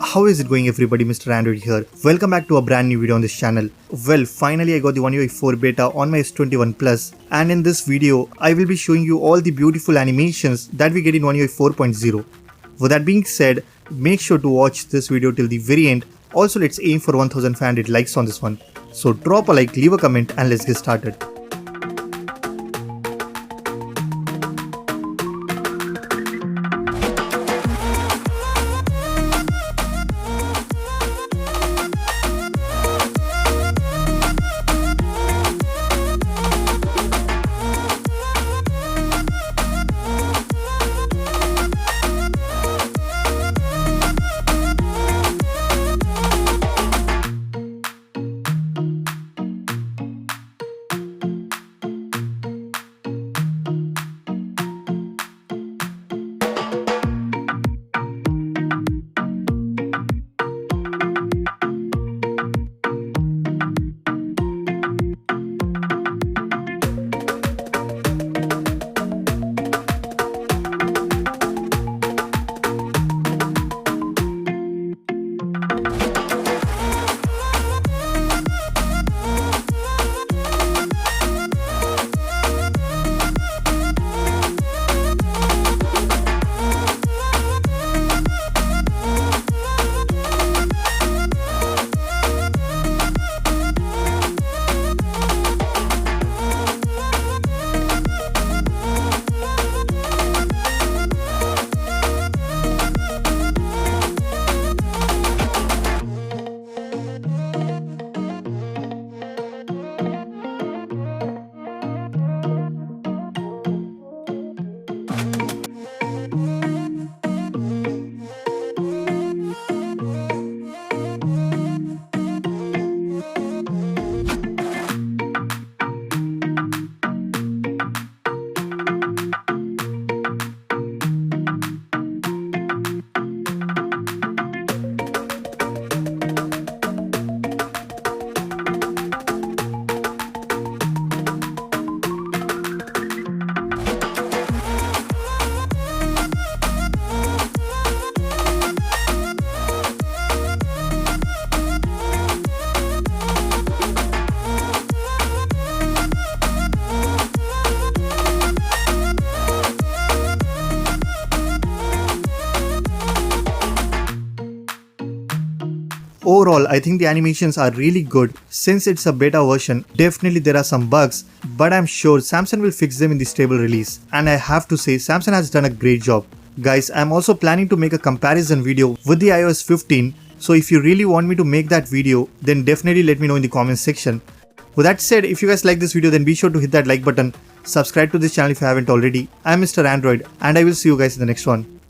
How is it going everybody, Mr. Android here. Welcome back to a brand new video on this channel. Well, finally I got the One UI 4 beta on my S21 Plus, and in this video I will be showing you all the beautiful animations that we get in One UI 4.0. With that being said, make sure to watch this video till the very end. Also, let's aim for 1500 likes on this one. So drop a like, leave a comment, and let's get started. Overall, I think the animations are really good. Since it's a beta version, definitely there are some bugs, but I'm sure Samsung will fix them in the stable release. And I have to say, Samsung has done a great job. Guys, I'm also planning to make a comparison video with the iOS 15, so if you really want me to make that video, then definitely let me know in the comments section. With that said, if you guys like this video, then be sure to hit that like button, subscribe to this channel if you haven't already. I'm Mr. Android, and I will see you guys in the next one.